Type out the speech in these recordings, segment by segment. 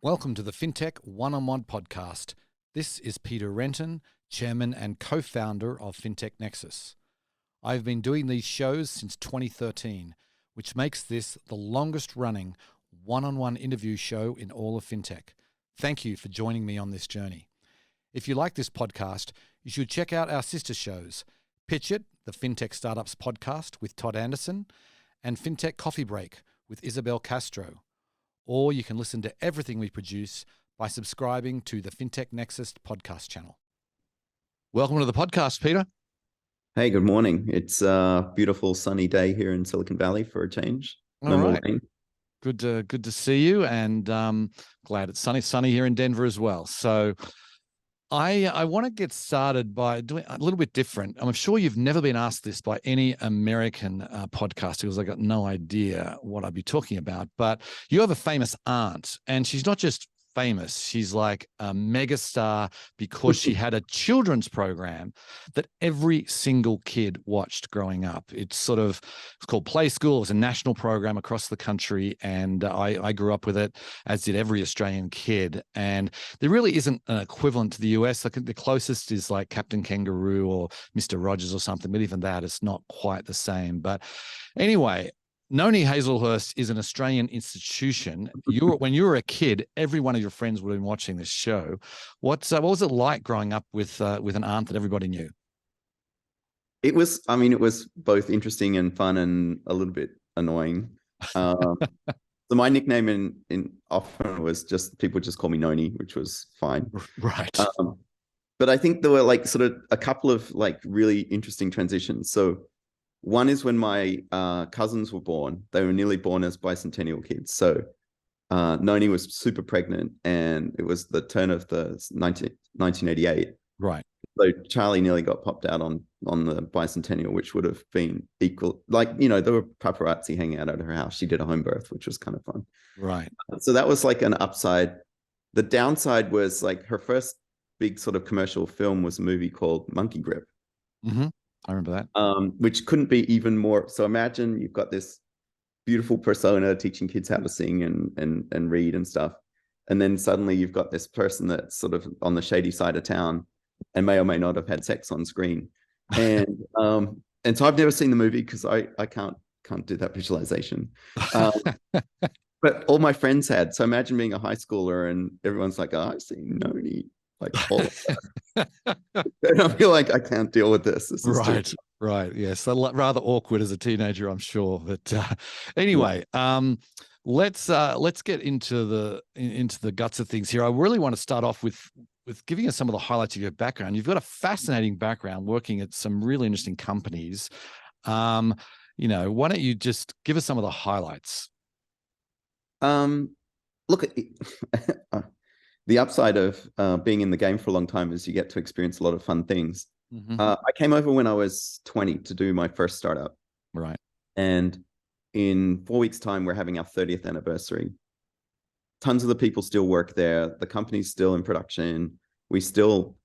Welcome to the Fintech One-on-One podcast. This is Peter Renton, chairman and co-founder of Fintech Nexus. I've been doing these shows since 2013, which makes this the longest running one-on-one interview show in all of Fintech. Thank you for joining me on this journey. If you like this podcast, you should check out our sister shows, Pitch It, the Fintech Startups podcast with Todd Anderson, and Fintech Coffee Break with Isabel Castro. Or you can listen to everything we produce by subscribing to the Fintech Nexus podcast channel. Welcome to the podcast, Peter. Hey, good morning. It's a beautiful sunny day here in Silicon Valley for a change. All right. Good to see you, and glad it's sunny here in Denver as well. So I want to get started by doing a little bit different. I'm sure you've never been asked this by any American podcaster, because I got no idea what I'd be talking about. But you have a famous aunt, and she's not just famous. She's like a megastar because she had a children's program that every single kid watched growing up. It's called Play School. It was a national program across the country, and I grew up with it, as did every Australian kid. And there really isn't an equivalent to the US. I think the closest is like Captain Kangaroo or Mr. Rogers or something, but even that is not quite the same. But anyway, Peter Hazlehurst is an Australian institution. When you were a kid, every one of your friends would have been watching this show. What was it like growing up with an aunt that everybody knew? It was both interesting and fun and a little bit annoying. So my nickname in often was people just call me Noni, which was fine. Right. But I think there were like sort of a couple of like really interesting transitions. So one is when my cousins were born. They were nearly born as bicentennial kids. So Noni was super pregnant, and it was the turn of the 1988. Right. So Charlie nearly got popped out on the bicentennial, which would have been equal. Like, there were paparazzi hanging out at her house. She did a home birth, which was kind of fun. Right. So that was like an upside. The downside was like her first big sort of commercial film was a movie called Monkey Grip. Mm-hmm. I remember that. Which couldn't be even more. So imagine you've got this beautiful persona teaching kids how to sing and read and stuff. And then suddenly you've got this person that's sort of on the shady side of town and may or may not have had sex on screen. And so I've never seen the movie because I can't do that visualization. But all my friends had. So imagine being a high schooler and everyone's like, oh, I've seen Noni. Like all of that. And I feel like I can't deal with this. This is right. Yes, rather awkward as a teenager, I'm sure. But anyway, let's get into the guts of things here. I really want to start off with giving us some of the highlights of your background. You've got a fascinating background working at some really interesting companies. Why don't you just give us some of the highlights? Look, the upside of being in the game for a long time is you get to experience a lot of fun things. Mm-hmm. I came over when I was 20 to do my first startup. Right. And in 4 weeks' time, we're having our 30th anniversary. Tons of the people still work there. The company's still in production. We still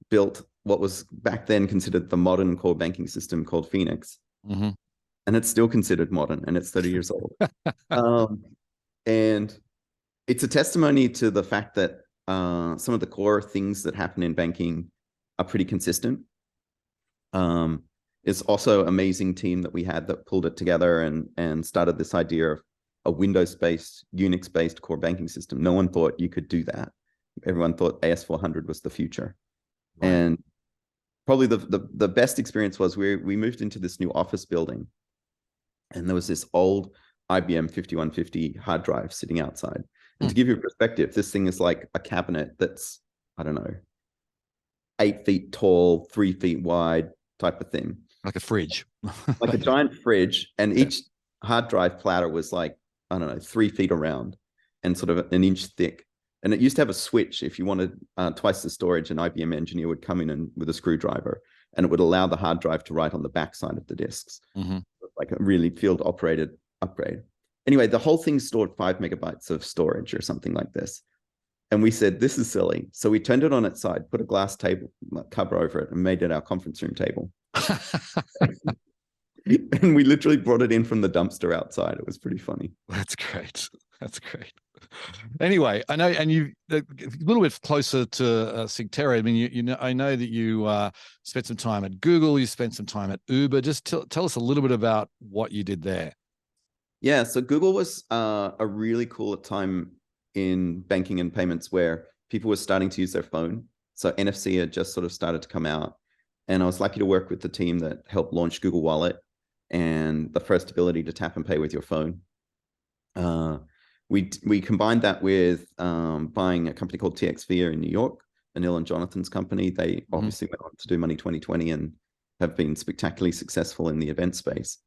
built what was back then considered the modern core banking system called Phoenix. Mm-hmm. And it's still considered modern, and it's 30 years old. And it's a testimony to the fact that some of the core things that happen in banking are pretty consistent. It's also an amazing team that we had that pulled it together and started this idea of a Windows-based, Unix-based core banking system. No one thought you could do that. Everyone thought AS400 was the future. Right. And probably the best experience was we moved into this new office building, and there was this old IBM 5150 hard drive sitting outside. And to give you a perspective, this thing is like a cabinet that's, I don't know, 8 feet tall, 3 feet wide type of thing. Like a fridge. Like a giant fridge. And each hard drive platter was like, I don't know, 3 feet around and sort of an inch thick. And it used to have a switch. If you wanted twice the storage, an IBM engineer would come in with a screwdriver, and it would allow the hard drive to write on the backside of the disks. Mm-hmm. Like a really field operated upgrade. Anyway, the whole thing stored 5 megabytes of storage or something like this. And we said, this is silly. So we turned it on its side, put a glass table cover over it, and made it our conference room table. And we literally brought it in from the dumpster outside. It was pretty funny. That's great. Anyway, I know, and you a little bit closer to Synctera. I mean, I know that you spent some time at Google. You spent some time at Uber. Just tell us a little bit about what you did there. Yeah, so Google was a really cool time in banking and payments where people were starting to use their phone. So NFC had just sort of started to come out. And I was lucky to work with the team that helped launch Google Wallet and the first ability to tap and pay with your phone. We combined that with buying a company called TXV in New York, Anil and Jonathan's company. They obviously went on to do Money 2020 and have been spectacularly successful in the event space.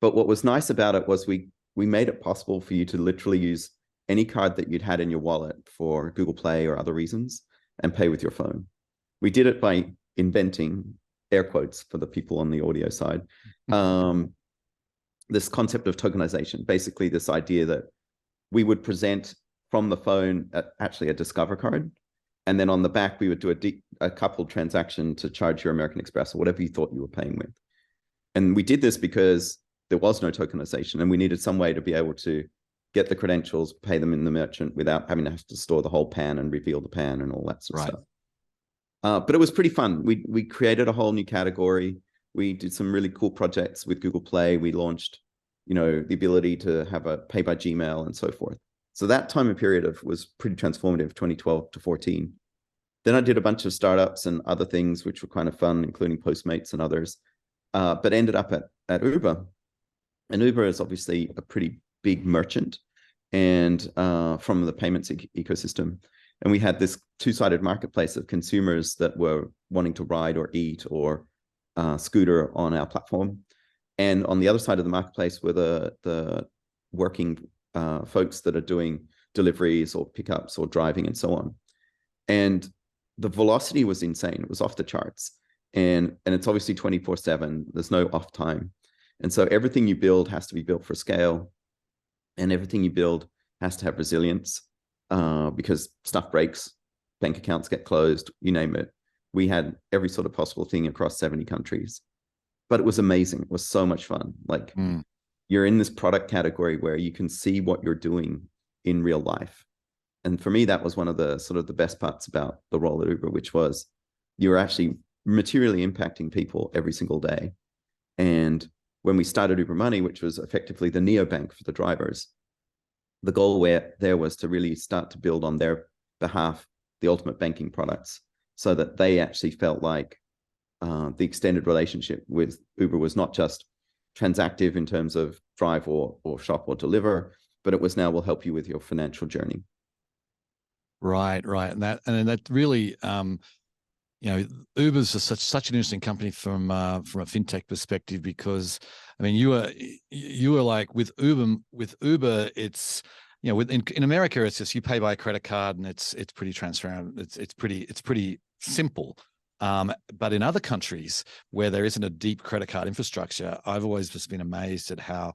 But what was nice about it was we made it possible for you to literally use any card that you'd had in your wallet for Google Play or other reasons and pay with your phone. We did it by inventing, air quotes for the people on the audio side, this concept of tokenization, basically this idea that we would present from the phone actually a Discover card. And then on the back, we would do a coupled transaction to charge your American Express or whatever you thought you were paying with. And we did this because there was no tokenization and we needed some way to be able to get the credentials, pay them in the merchant without having to have to store the whole PAN and reveal the PAN and all that sort of stuff. But it was pretty fun. We created a whole new category. We did some really cool projects with Google Play. We launched, the ability to have a pay by Gmail and so forth. So that time and period was pretty transformative, 2012 to 14. Then I did a bunch of startups and other things which were kind of fun, including Postmates and others, but ended up at Uber. And Uber is obviously a pretty big merchant and from the payments ecosystem. And we had this two-sided marketplace of consumers that were wanting to ride or eat or scooter on our platform. And on the other side of the marketplace were the working folks that are doing deliveries or pickups or driving and so on. And the velocity was insane. It was off the charts. And it's obviously 24/7. There's no off time. And so everything you build has to be built for scale. And everything you build has to have resilience because stuff breaks, bank accounts get closed, you name it. We had every sort of possible thing across 70 countries. But it was amazing. It was so much fun. Like you're in this product category where you can see what you're doing in real life. And for me, that was one of the sort of the best parts about the role at Uber, which was you were actually materially impacting people every single day. And when we started Uber Money, which was effectively the neobank for the drivers, the goal there was to really start to build on their behalf the ultimate banking products so that they actually felt like the extended relationship with Uber was not just transactive in terms of drive or shop or deliver, but it was now will help you with your financial journey. Right. And that really, Uber's such an interesting company from a fintech perspective because, I mean, you were like with Uber, it's in America it's just you pay by a credit card and it's pretty transparent. It's pretty simple. But in other countries where there isn't a deep credit card infrastructure, I've always just been amazed at how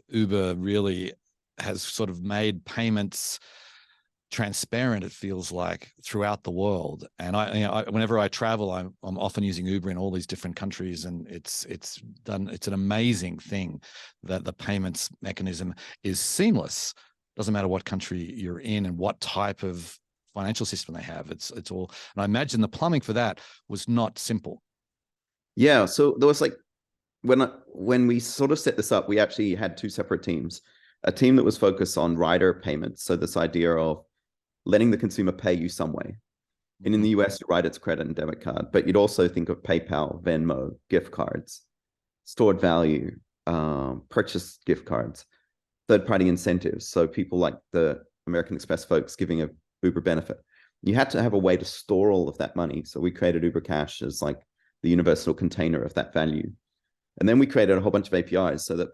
Uber really has sort of made payments transparent, it feels like, throughout the world. And whenever I travel, I'm often using Uber in all these different countries, and it's an amazing thing that the payments mechanism is seamless. Doesn't matter what country you're in and what type of financial system they have. It's all, and I imagine the plumbing for that was not simple. Yeah, so there was like when we sort of set this up, we actually had two separate teams. A team that was focused on rider payments, so this idea of letting the consumer pay you some way. And in the US, you write its credit and debit card, but you'd also think of PayPal, Venmo, gift cards, stored value, purchase gift cards, third-party incentives. So people like the American Express folks giving a Uber benefit. You had to have a way to store all of that money. So we created Uber Cash as like the universal container of that value. And then we created a whole bunch of APIs so that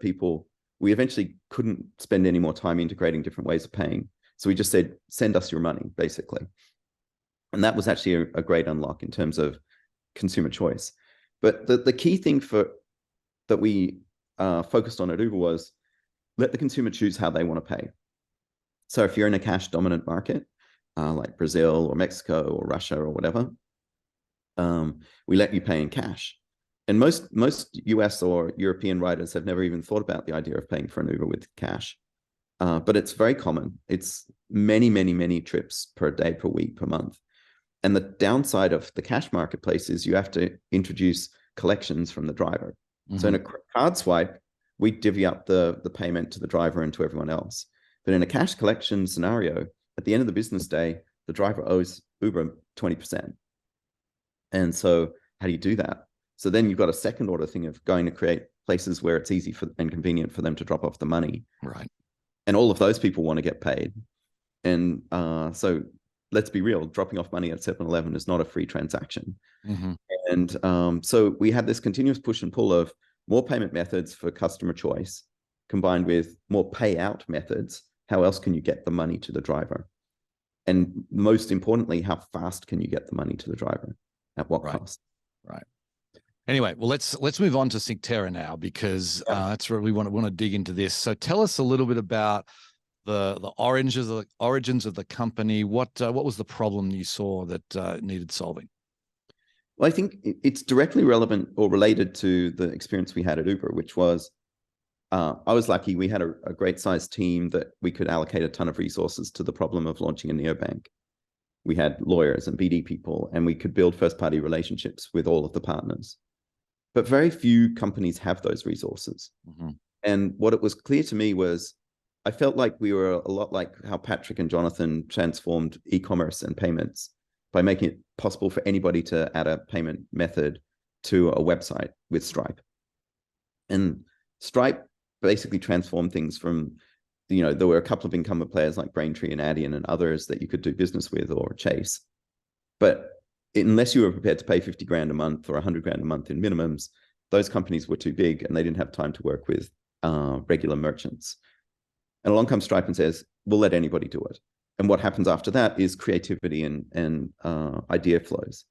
we eventually couldn't spend any more time integrating different ways of paying. So we just said, send us your money, basically. And that was actually a great unlock in terms of consumer choice. But the key thing that we focused on at Uber was let the consumer choose how they want to pay. So if you're in a cash dominant market, like Brazil or Mexico or Russia or whatever, we let you pay in cash. And most US or European riders have never even thought about the idea of paying for an Uber with cash. but it's very common. It's many, many, many trips per day, per week, per month. And the downside of the cash marketplace is you have to introduce collections from the driver. Mm-hmm. So in a card swipe, we divvy up the payment to the driver and to everyone else. But in a cash collection scenario, at the end of the business day, the driver owes Uber 20%. And so how do you do that? So then you've got a second order thing of going to create places where it's easy and convenient for them to drop off the money. Right. And all of those people want to get paid. And so let's be real, dropping off money at 7-Eleven is not a free transaction. Mm-hmm. And so we had this continuous push and pull of more payment methods for customer choice, combined with more payout methods. How else can you get the money to the driver? And most importantly, how fast can you get the money to the driver? At what cost? Right. Anyway, well, let's move on to Synctera now, because that's where we want to dig into this. So tell us a little bit about the origins of the company. What was the problem you saw that needed solving? Well, I think it's directly relevant or related to the experience we had at Uber, which was I was lucky. We had a great sized team that we could allocate a ton of resources to the problem of launching a neobank. We had lawyers and BD people, and we could build first party relationships with all of the partners. But very few companies have those resources. Mm-hmm. And what it was clear to me was I felt like we were a lot like how Patrick and Jonathan transformed e-commerce and payments by making it possible for anybody to add a payment method to a website with Stripe. And Stripe basically transformed things from, there were a couple of incumbent players like Braintree and Adyen and others that you could do business with, or Chase. But unless you were prepared to pay 50 grand a month or 100 grand a month in minimums, those companies were too big and they didn't have time to work with regular merchants. And along comes Stripe and says, we'll let anybody do it. And what happens after that is creativity and idea flows.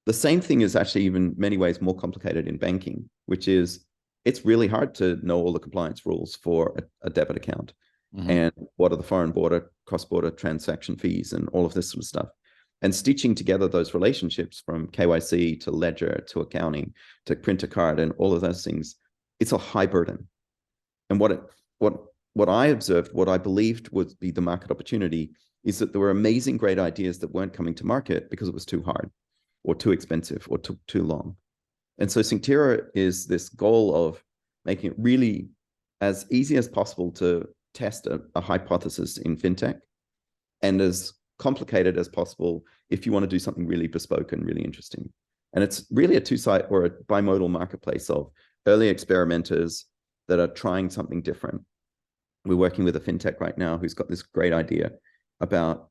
The same thing is actually even many ways more complicated in banking, which is it's really hard to know all the compliance rules for a debit account. Mm-hmm. And what are the foreign border, cross-border transaction fees and all of this sort of stuff. And stitching together those relationships from KYC to ledger to accounting to print a card and all of those things, it's a high burden. And what I observed, what I believed would be the market opportunity, is that there were amazing, great ideas that weren't coming to market because it was too hard or too expensive or took too long. And so Synctera is this goal of making it really as easy as possible to test a hypothesis in fintech, and as complicated as possible if you want to do something really bespoke and really interesting. And it's really a two-side or a bimodal marketplace of early experimenters that are trying something different. We're working with a fintech right now who's got this great idea about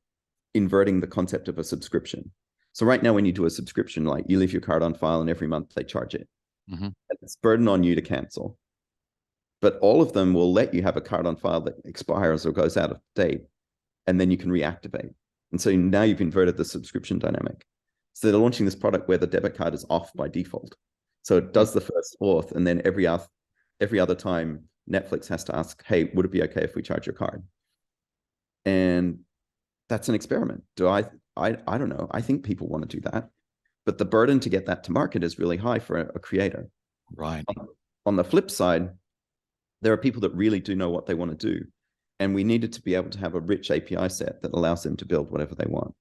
inverting the concept of a subscription. So right now, when you do a subscription, like you leave your card on file and every month they charge it. Mm-hmm. It's a burden on you to cancel. But all of them will let you have a card on file that expires or goes out of date, and then you can reactivate. And so now you've inverted the subscription dynamic. So they're launching this product where the debit card is off by default. So it does the first auth, and then every other time Netflix has to ask, hey, would it be okay if we charge your card? And that's an experiment. I don't know. I think people want to do that. But the burden to get that to market is really high for a creator. Right. On the flip side, there are people that really do know what they want to do. And we needed to be able to have a rich API set that allows them to build whatever they want.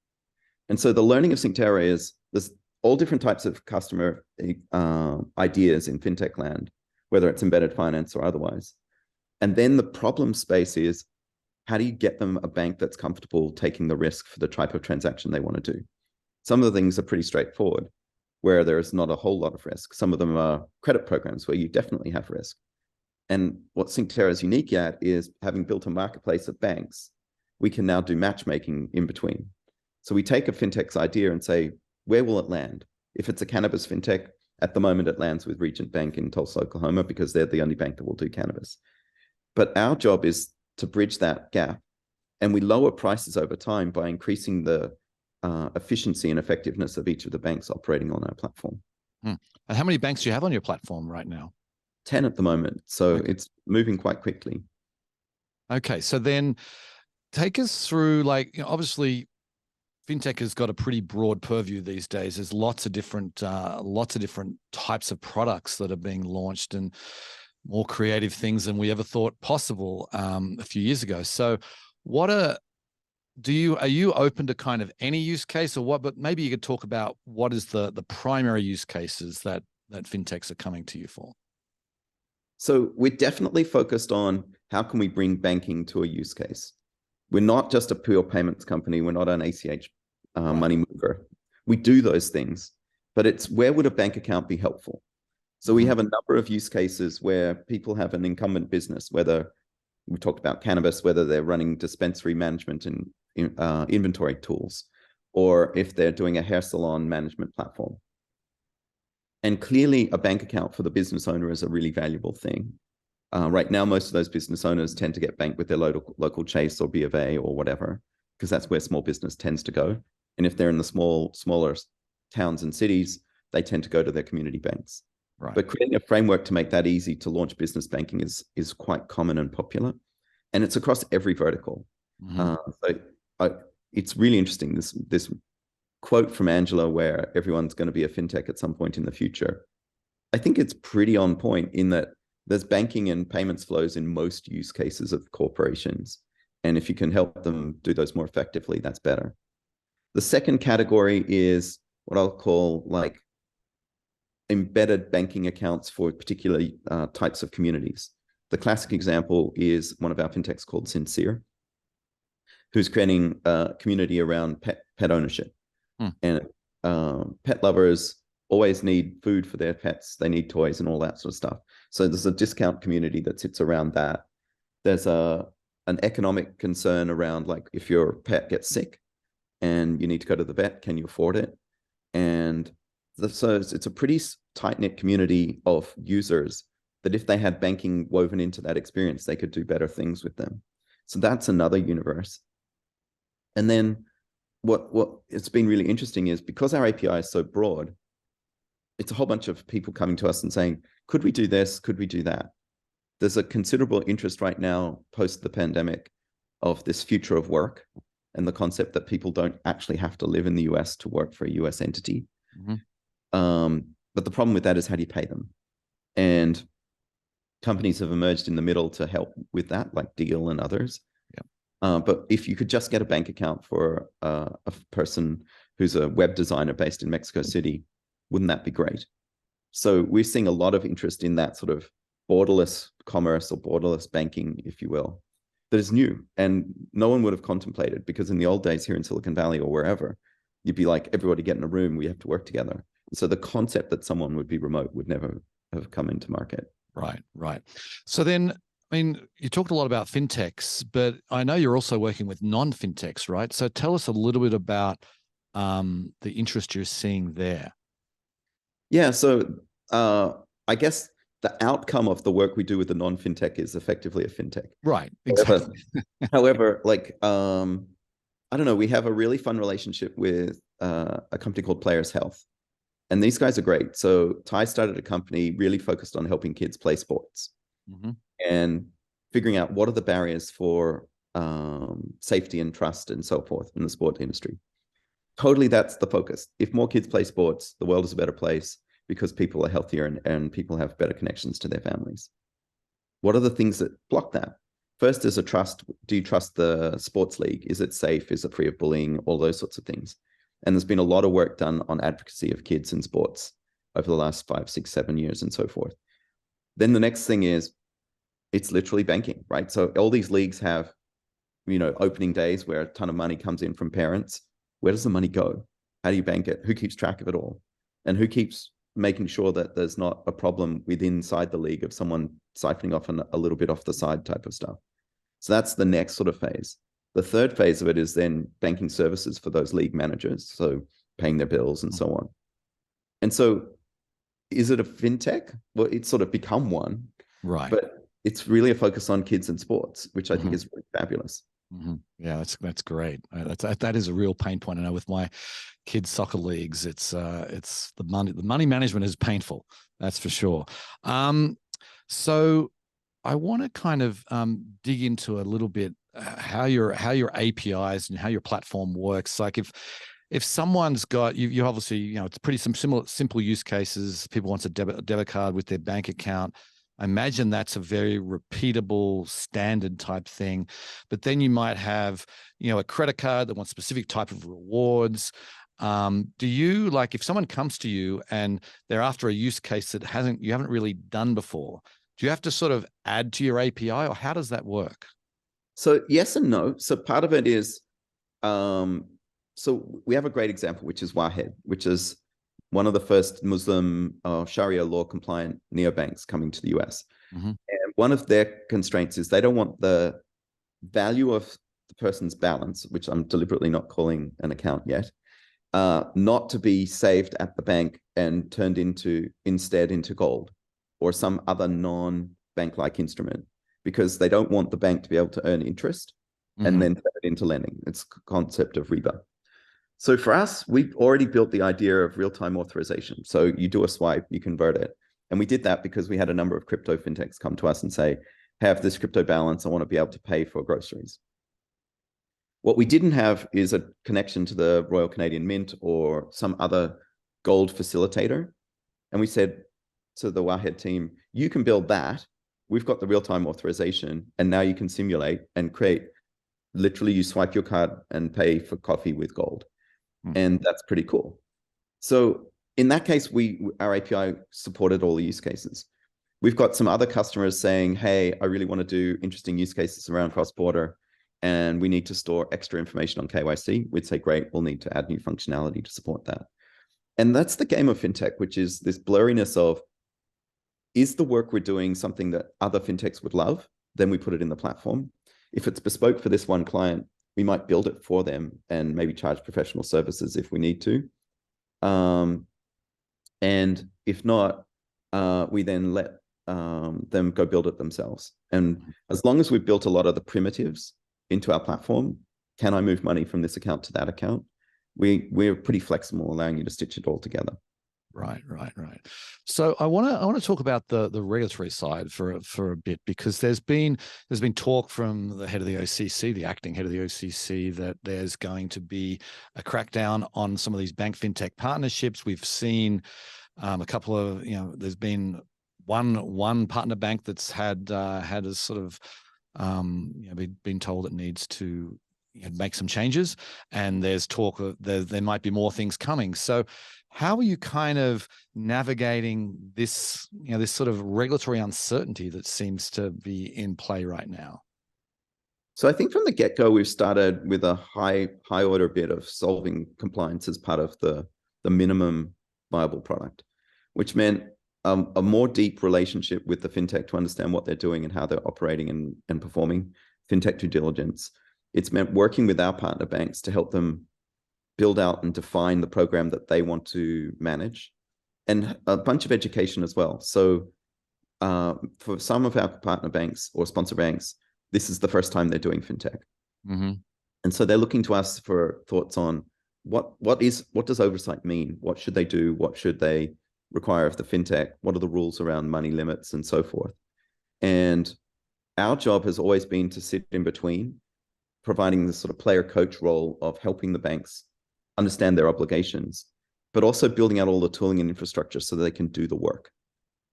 And so the learning of Synctera is there's all different types of customer ideas in fintech land, whether it's embedded finance or otherwise. And then the problem space is, how do you get them a bank that's comfortable taking the risk for the type of transaction they want to do? Some of the things are pretty straightforward, where there is not a whole lot of risk. Some of them are credit programs where you definitely have risk. And what Synctera is unique at is, having built a marketplace of banks, we can now do matchmaking in between. So we take a fintech's idea and say, where will it land? If it's a cannabis fintech, at the moment it lands with Regent Bank in Tulsa, Oklahoma, because they're the only bank that will do cannabis. But our job is to bridge that gap. And we lower prices over time by increasing the efficiency and effectiveness of each of the banks operating on our platform. And how many banks do you have on your platform right now? 10 at the moment. So It's moving quite quickly. Okay. So then take us through, obviously fintech has got a pretty broad purview these days. There's lots of different types of products that are being launched. And more creative things than we ever thought possible a few years ago. So are you open to kind of any use case or what? But maybe you could talk about what is the primary use cases that fintechs are coming to you for. So we're definitely focused on how can we bring banking to a use case. We're not just a pure payments company. We're not an ACH money mover. We do those things, but it's where would a bank account be helpful? So we have a number of use cases where people have an incumbent business, whether we talked about cannabis, whether they're running dispensary management and inventory tools, or if they're doing a hair salon management platform. And clearly a bank account for the business owner is a really valuable thing. Right now, most of those business owners tend to get banked with their local Chase or B of A or whatever, because that's where small business tends to go. And if they're in the smaller towns and cities, they tend to go to their community banks. Right. But creating a framework to make that easy to launch business banking is quite common and popular. And it's across every vertical. It's really interesting, this quote from Angela where everyone's going to be a fintech at some point in the future. I think it's pretty on point in that there's banking and payments flows in most use cases of corporations. And if you can help them do those more effectively, that's better. The second category is what I'll call like embedded banking accounts for particular types of communities. The classic example is one of our fintechs called Synctera, who's creating a community around pet ownership. And pet lovers always need food for their pets. They need toys and all that sort of stuff. So there's a discount community that sits around that. There's an economic concern around like if your pet gets sick and you need to go to the vet, can you afford it? And so it's a pretty tight-knit community of users that if they had banking woven into that experience, they could do better things with them. So that's another universe. And then what it's been really interesting is because our API is so broad, it's a whole bunch of people coming to us and saying, could we do this? Could we do that? There's a considerable interest right now post the pandemic of this future of work and the concept that people don't actually have to live in the US to work for a US entity. But the problem with that is how do you pay them? And companies have emerged in the middle to help with that, like Deal and others. But if you could just get a bank account for a person who's a web designer based in Mexico City, wouldn't that be great? So we're seeing a lot of interest in that sort of borderless commerce or borderless banking, if you will, that is new and no one would have contemplated, because in the old days here in Silicon Valley or wherever, you'd be like, everybody get in a room, we have to work together. So the concept that someone would be remote would never have come into market. Right. So then, I mean, you talked a lot about fintechs, but I know you're also working with non-fintechs, right? So tell us a little bit about the interest you're seeing there. Yeah, so I guess the outcome of the work we do with the non-fintech is effectively a fintech. Right, exactly. However, like, I don't know, we have a really fun relationship with a company called Players Health. And these guys are great. So Ty started a company really focused on helping kids play sports and figuring out what are the barriers for safety and trust and so forth in the sport industry. Totally, that's the focus. If more kids play sports, the world is a better place because people are healthier and people have better connections to their families. What are the things that block that? First is a trust. Do you trust the sports league? Is it safe? Is it free of bullying? All those sorts of things. And there's been a lot of work done on advocacy of kids in sports over the last 5, 6, 7 years and so forth. Then the next thing is it's literally banking, right? So all these leagues have, opening days where a ton of money comes in from parents. Where does the money go? How do you bank it? Who keeps track of it all? And who keeps making sure that there's not a problem inside the league of someone siphoning off a little bit off the side type of stuff? So that's the next sort of phase. The third phase of it is then banking services for those league managers, so paying their bills and so on. And so is it a fintech? Well, it's sort of become one. Right. But it's really a focus on kids and sports, which I think is really fabulous. Yeah, that's great. That is a real pain point. I know with my kids' soccer leagues, it's the money management is painful. That's for sure. So I want to kind of dig into a little bit how your APIs and how your platform works. Like if someone's got you obviously it's pretty some simple use cases. People want a debit card with their bank account. I imagine that's a very repeatable standard type thing. But then you might have, a credit card that wants specific type of rewards. Do you, like, if someone comes to you and they're after a use case that you haven't really done before, do you have to sort of add to your API, or how does that work? So yes and no. So part of it is, so we have a great example, which is Wahed, which is one of the first Muslim Sharia law compliant neobanks coming to the US. Mm-hmm. And one of their constraints is they don't want the value of the person's balance, which I'm deliberately not calling an account yet, not to be saved at the bank and turned instead into gold or some other non-bank-like instrument, because they don't want the bank to be able to earn interest and then turn it into lending. It's the concept of riba. So for us, we've already built the idea of real-time authorization. So you do a swipe, you convert it. And we did that because we had a number of crypto fintechs come to us and say, have this crypto balance, I want to be able to pay for groceries. What we didn't have is a connection to the Royal Canadian Mint or some other gold facilitator. And we said to the Wahed team, you can build that. We've got the real-time authorization, and now you can simulate and create, literally you swipe your card and pay for coffee with gold. And that's pretty cool. So in that case, our API supported all the use cases. We've got some other customers saying, hey, I really want to do interesting use cases around cross-border, and we need to store extra information on KYC. We'd say, great, we'll need to add new functionality to support that. And that's the game of fintech, which is this blurriness of, is the work we're doing something that other fintechs would love? Then we put it in the platform. If it's bespoke for this one client, we might build it for them and maybe charge professional services if we need to. And if not, we then let them go build it themselves. And as long as we've built a lot of the primitives into our platform, can I move money from this account to that account? We're pretty flexible, allowing you to stitch it all together. Right. So I want to talk about the regulatory side for a bit, because there's been talk from the head of the OCC, the acting head of the OCC, that there's going to be a crackdown on some of these bank fintech partnerships. We've seen a couple of, there's been one partner bank that's had a sort of been told it needs to make some changes, and there's talk of there might be more things coming. So how are you kind of navigating this, this sort of regulatory uncertainty that seems to be in play right now? So I think from the get-go, we've started with a high order bit of solving compliance as part of the minimum viable product, which meant a more deep relationship with the fintech to understand what they're doing and how they're operating and performing fintech due diligence. It's meant working with our partner banks to help them build out and define the program that they want to manage, and a bunch of education as well. So for some of our partner banks or sponsor banks, this is the first time they're doing fintech. And so they're looking to us for thoughts on what does oversight mean? What should they do? What should they require of the fintech? What are the rules around money limits and so forth? And our job has always been to sit in between, providing this sort of player coach role of helping the banks understand their obligations, but also building out all the tooling and infrastructure so that they can do the work.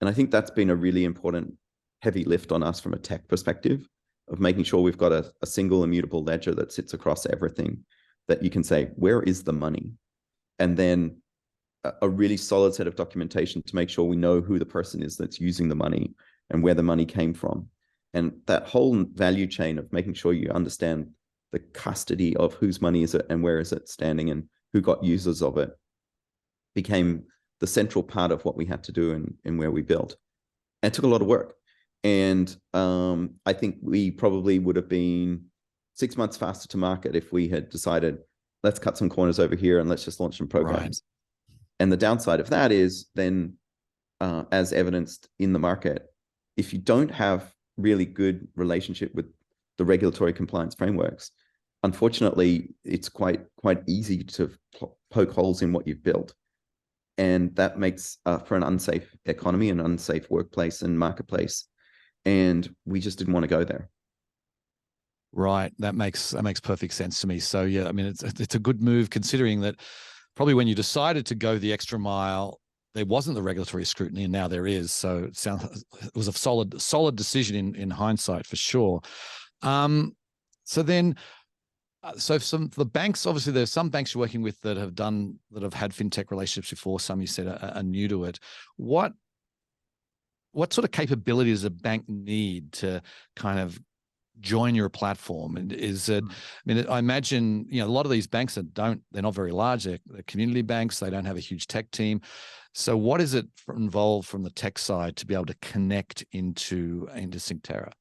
And I think that's been a really important heavy lift on us from a tech perspective, of making sure we've got a single immutable ledger that sits across everything, that you can say, where is the money? And then a really solid set of documentation to make sure we know who the person is that's using the money and where the money came from. And that whole value chain of making sure you understand the custody of whose money is it and where is it standing and who got users of it became the central part of what we had to do and where we built. And it took a lot of work. And I think we probably would have been 6 months faster to market if we had decided, let's cut some corners over here and let's just launch some programs. Right. And the downside of that is then, as evidenced in the market, if you don't have really good relationship with the regulatory compliance frameworks, unfortunately, it's quite easy to poke holes in what you've built. And that makes for an unsafe economy, an unsafe workplace and marketplace. And we just didn't want to go there. Right. That makes perfect sense to me. So yeah, I mean, it's a good move, considering that probably when you decided to go the extra mile, there wasn't the regulatory scrutiny, and now there is. So it was a solid decision in hindsight for sure. So then, so the banks, obviously, there's some banks you're working with that have had fintech relationships before. Some you said are new to it. What sort of capability does a bank need to kind of join your platform? And is it, I mean, I imagine, a lot of these banks they're not very large. They're community banks. They don't have a huge tech team. So what is it involved from the tech side to be able to connect into Synctera?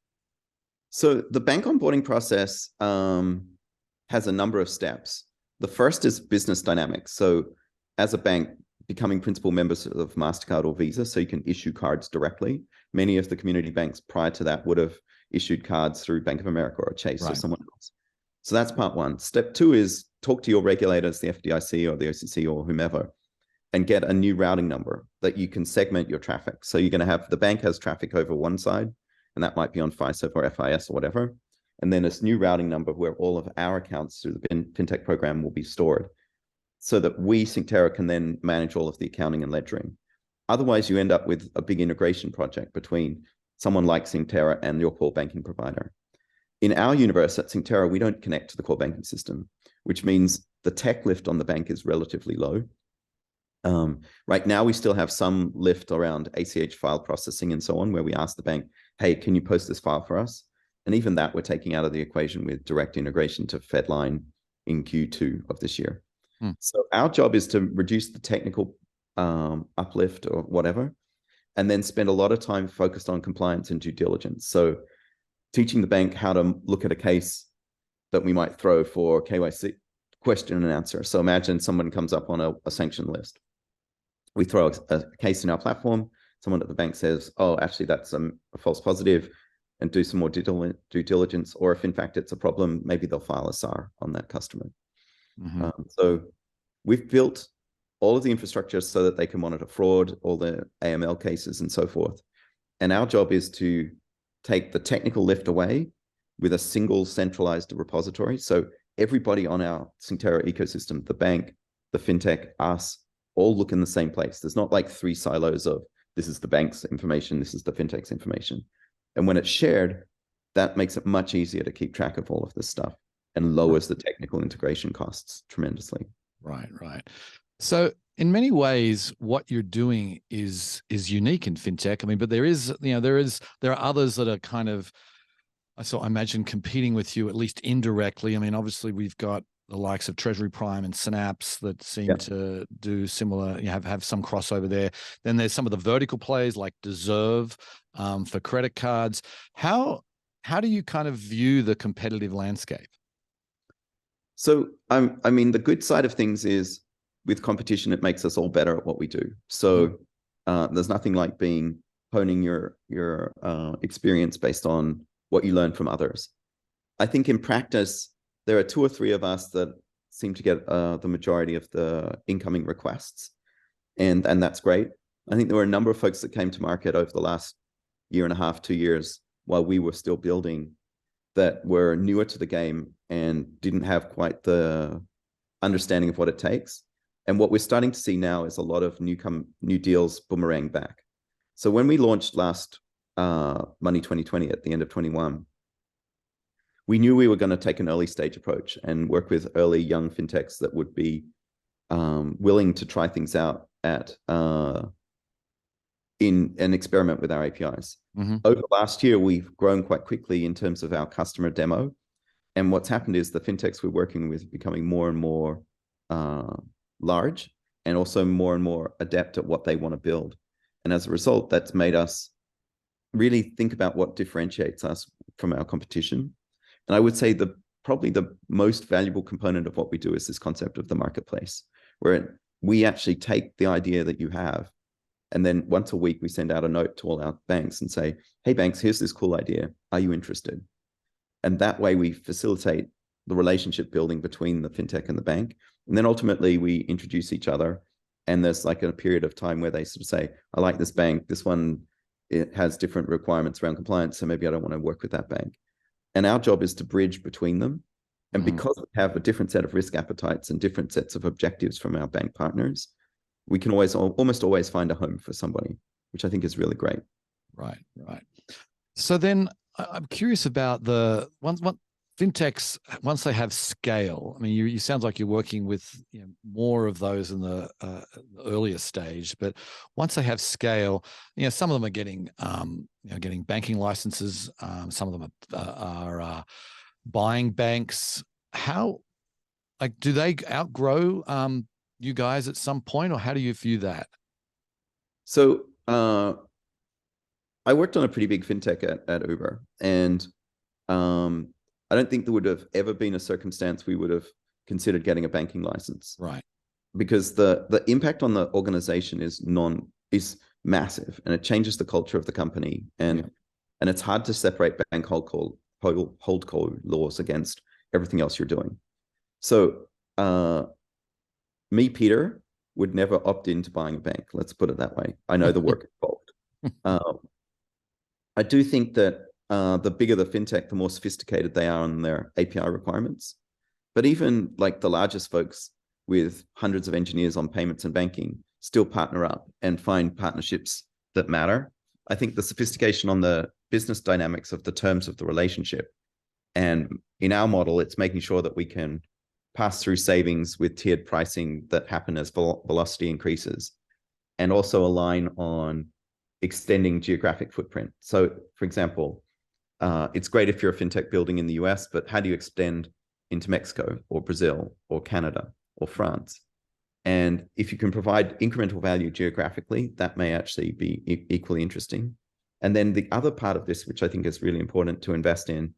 So the bank onboarding process has a number of steps. The first is business dynamics. So as a bank, becoming principal members of MasterCard or Visa, so you can issue cards directly. Many of the community banks prior to that would have issued cards through Bank of America or Chase or someone else. So that's part one. Step two is talk to your regulators, the FDIC or the OCC or whomever, and get a new routing number that you can segment your traffic. So you're going to have, the bank has traffic over one side, and that might be on FISA or FIS or whatever. And then this new routing number where all of our accounts through the fintech program will be stored, so that we, Synctera, can then manage all of the accounting and ledgering. Otherwise, you end up with a big integration project between someone like Synctera and your core banking provider. In our universe at Synctera, we don't connect to the core banking system, which means the tech lift on the bank is relatively low. Right now, we still have some lift around ACH file processing and so on, where we ask the bank, hey, can you post this file for us? And even that we're taking out of the equation with direct integration to Fedline in Q2 of this year. So our job is to reduce the technical uplift or whatever, and then spend a lot of time focused on compliance and due diligence. So teaching the bank how to look at a case that we might throw for KYC question and answer. So imagine someone comes up on a sanction list. We throw a case in our platform. Someone at the bank says, oh, actually, that's a false positive, and do some more due diligence. Or if in fact it's a problem, maybe they'll file a SAR on that customer. So we've built all of the infrastructure so that they can monitor fraud, all the AML cases and so forth. And our job is to take the technical lift away with a single centralized repository. So everybody on our Synctera ecosystem, the bank, the fintech, us, all look in the same place. There's not like three silos of this is the bank's information, this is the fintech's information. And when it's shared, that makes it much easier to keep track of all of this stuff and lowers the technical integration costs tremendously. Right. So in many ways, what you're doing is unique in fintech. I mean, but there are others that are kind of, I imagine, competing with you, at least indirectly. I mean, obviously we've got the likes of Treasury Prime and Synapse that seem to do similar, have some crossover there. Then there's some of the vertical plays like Deserve for credit cards. How do you kind of view the competitive landscape? So, I mean, the good side of things is with competition, it makes us all better at what we do. So there's nothing like honing your experience based on what you learn from others. I think in practice, there are two or three of us that seem to get the majority of the incoming requests. And that's great. I think there were a number of folks that came to market over the last year and a half, 2 years, while we were still building, that were newer to the game and didn't have quite the understanding of what it takes. And what we're starting to see now is a lot of new deals boomerang back. So when we launched last Money 2020 at the end of 21, we knew we were going to take an early stage approach and work with early young fintechs that would be willing to try things out in an experiment with our APIs. Over the last year, we've grown quite quickly in terms of our customer demo. And what's happened is the fintechs we're working with are becoming more and more large and also more and more adept at what they want to build. And as a result, that's made us really think about what differentiates us from our competition. And I would say probably the most valuable component of what we do is this concept of the marketplace, where we actually take the idea that you have, and then once a week, we send out a note to all our banks and say, hey, banks, here's this cool idea. Are you interested? And that way we facilitate the relationship building between the fintech and the bank. And then ultimately we introduce each other. And there's like a period of time where they sort of say, I like this bank. This one, it has different requirements around compliance. So maybe I don't want to work with that bank. And our job is to bridge between them. And because we have a different set of risk appetites and different sets of objectives from our bank partners, we can almost always find a home for somebody, which I think is really great. Right, right. So then I'm curious about the once fintechs, once they have scale. I mean, you sounds like you're working with more of those in the earlier stage, but once they have scale, some of them are getting getting banking licenses. Some of them are buying banks. How do they outgrow you guys at some point, or how do you view that? So I worked on a pretty big fintech at Uber, and I don't think there would have ever been a circumstance we would have considered getting a banking license. Right. Because the impact on the organization is massive, and it changes the culture of the company, and it's hard to separate bank hold co laws against everything else you're doing. So me, Peter, would never opt into buying a bank. Let's put it that way. I know the work involved. I do think that the bigger the fintech, the more sophisticated they are on their API requirements. But even like the largest folks with hundreds of engineers on payments and banking still partner up and find partnerships that matter. I think the sophistication on the business dynamics of the terms of the relationship. And in our model, it's making sure that we can pass through savings with tiered pricing that happen as velocity increases, and also align on extending geographic footprint. So, for example, it's great if you're a fintech building in the US, but how do you extend into Mexico or Brazil or Canada or France? And if you can provide incremental value geographically, that may actually be equally interesting. And then the other part of this, which I think is really important to invest in,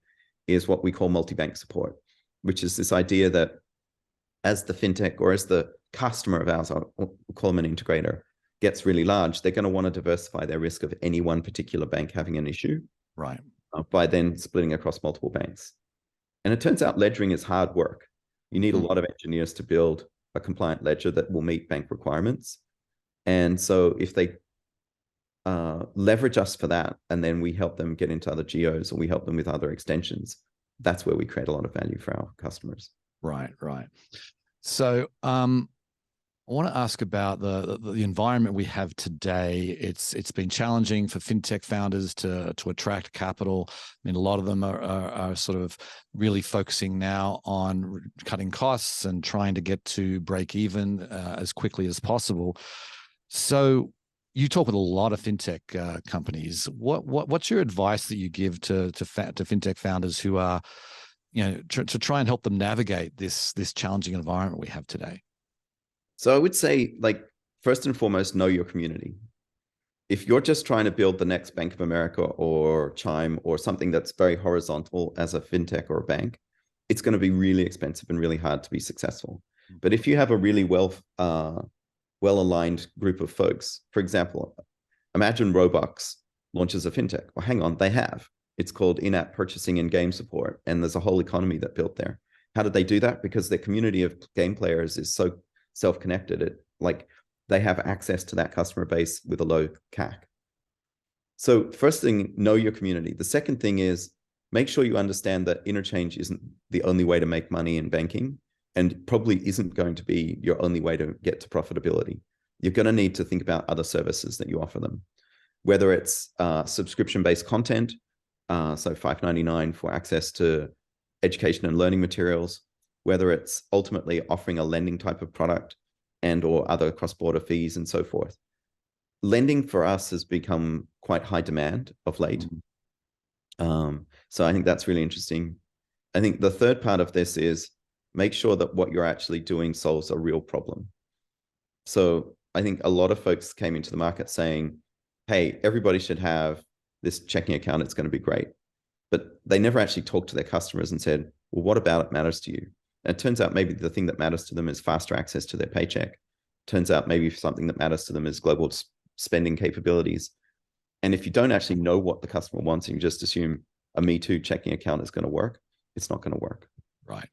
is what we call multi-bank support, which is this idea that as the fintech or as the customer of ours, I'll call them an integrator, gets really large, they're going to want to diversify their risk of any one particular bank having an issue. Right. By then splitting across multiple banks. And it turns out ledgering is hard work. You need a lot of engineers to build a compliant ledger that will meet bank requirements. And so if they leverage us for that, and then we help them get into other geos, or we help them with other extensions, that's where we create a lot of value for our customers. Right, right. So I want to ask about the environment we have today. It's been challenging for fintech founders to attract capital. I mean, a lot of them are sort of really focusing now on cutting costs and trying to get to break even as quickly as possible. So you talk with a lot of fintech companies. What's your advice that you give to fintech founders who are, to try and help them navigate this challenging environment we have today? So I would say, like, first and foremost, know your community. If you're just trying to build the next Bank of America or Chime or something that's very horizontal as a fintech or a bank, it's going to be really expensive and really hard to be successful. But if you have a really well-aligned group of folks, for example, imagine Roblox launches a fintech. Well, hang on, they have. It's called in-app purchasing and game support, and there's a whole economy that built there. How did they do that? Because their community of game players is so self-connected. They have access to that customer base with a low CAC. So first thing, know your community. The second thing is make sure you understand that interchange isn't the only way to make money in banking, and probably isn't going to be your only way to get to profitability. You're going to need to think about other services that you offer them, whether it's subscription-based content, so $5.99 for access to education and learning materials, whether it's ultimately offering a lending type of product and or other cross-border fees and so forth. Lending for us has become quite high demand of late. So I think that's really interesting. I think the third part of this is make sure that what you're actually doing solves a real problem. So I think a lot of folks came into the market saying, hey, everybody should have this checking account, it's going to be great. But they never actually talked to their customers and said, well, what about it matters to you? And it turns out maybe the thing that matters to them is faster access to their paycheck. Turns out maybe something that matters to them is global spending capabilities. And if you don't actually know what the customer wants and you just assume a Me Too checking account is going to work, it's not going to work. Right.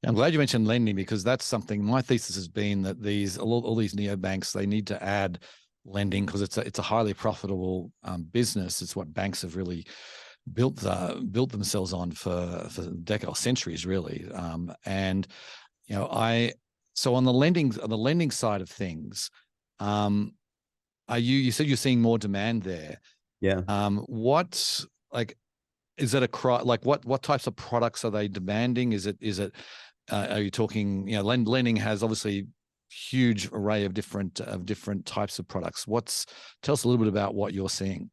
I'm glad you mentioned lending, because that's something my thesis has been that all these neobanks, they need to add lending because it's a highly profitable business. It's what banks have really built themselves on for decades or centuries, really. And I So on the lending side of things, you said you're seeing more demand there. Yeah. What, like, is that what types of products are they demanding? Is it are you talking, lending has obviously huge array of different types of products. Tell us a little bit about what you're seeing.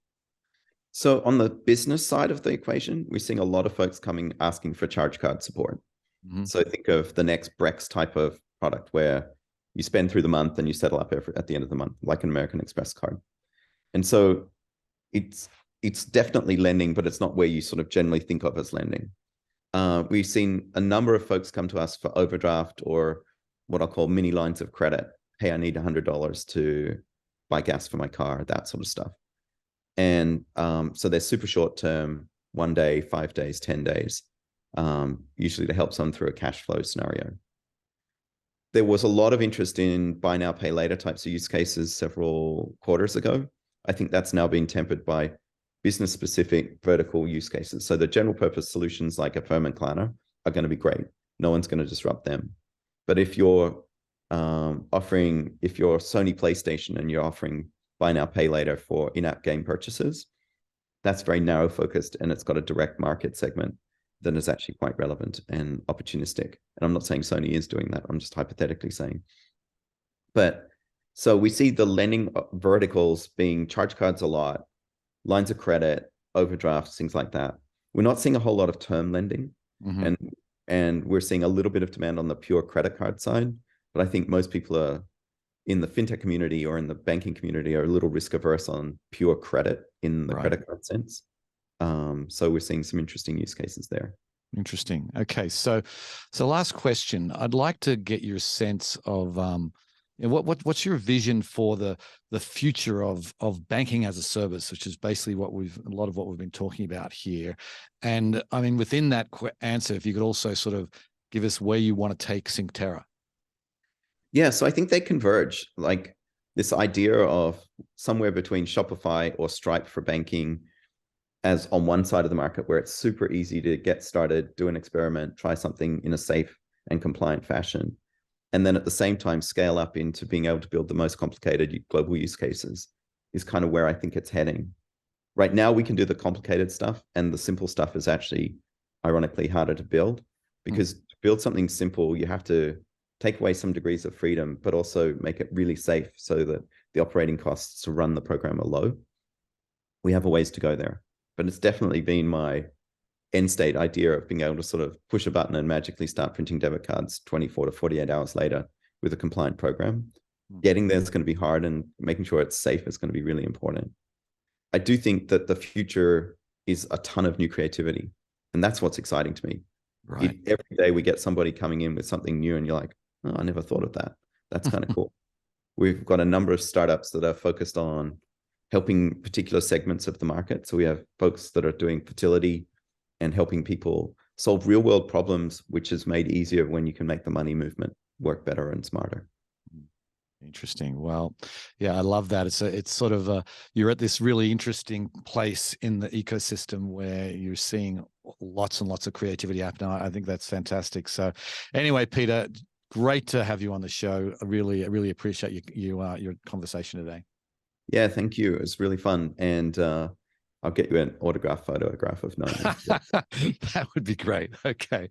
So on the business side of the equation, we're seeing a lot of folks asking for charge card support. Mm-hmm. So think of the next Brex type of product where you spend through the month and you settle up at the end of the month, like an American Express card. And so it's definitely lending, but it's not where you sort of generally think of as lending. We've seen a number of folks come to us for overdraft or what I'll call mini lines of credit. Hey, I need $100 to buy gas for my car, that sort of stuff. And so they're super short term, 1 day, 5 days, 10 days, usually to help someone through a cash flow scenario. There was a lot of interest in buy now, pay later types of use cases several quarters ago. I think that's now being tempered by business specific vertical use cases. So the general purpose solutions like Affirm and Klarna are going to be great. No one's going to disrupt them. But if you're if you're Sony PlayStation and you're offering buy now, pay later for in-app game purchases, that's very narrow focused and it's got a direct market segment that is actually quite relevant and opportunistic. And I'm not saying Sony is doing that. I'm just hypothetically saying. But so we see the lending verticals being charge cards a lot, lines of credit, overdrafts, things like that. We're not seeing a whole lot of term lending. Mm-hmm. And we're seeing a little bit of demand on the pure credit card side. But I think most people are in the fintech community or in the banking community are a little risk averse on pure credit in the credit card sense. So we're seeing some interesting use cases there. Interesting. Okay, so last question. I'd like to get your sense of what's your vision for the future of banking as a service, which is basically a lot of what we've been talking about here. And I mean, within that answer, if you could also sort of give us where you want to take Synctera. Yeah, so I think they converge. Like this idea of somewhere between Shopify or Stripe for banking as on one side of the market where it's super easy to get started, do an experiment, try something in a safe and compliant fashion. And then at the same time, scale up into being able to build the most complicated global use cases is kind of where I think it's heading. Right now, we can do the complicated stuff and the simple stuff is actually ironically harder to build because to build something simple, you have to take away some degrees of freedom, but also make it really safe so that the operating costs to run the program are low. We have a ways to go there. But it's definitely been my end state idea of being able to sort of push a button and magically start printing debit cards 24 to 48 hours later with a compliant program. Getting there is going to be hard and making sure it's safe is going to be really important. I do think that the future is a ton of new creativity. And that's what's exciting to me. Right. Every day we get somebody coming in with something new and you're like, oh, I never thought of that. That's kind of cool. We've got a number of startups that are focused on helping particular segments of the market. So we have folks that are doing fertility and helping people solve real world problems, which is made easier when you can make the money movement work better and smarter. Interesting. Well, yeah, I love that. It's sort of you're at this really interesting place in the ecosystem where you're seeing lots and lots of creativity happen. I think that's fantastic. So anyway, Peter, great to have you on the show. I really appreciate your conversation today. Yeah, thank you. It was really fun. And I'll get you an autograph photograph of Noam. That would be great. Okay.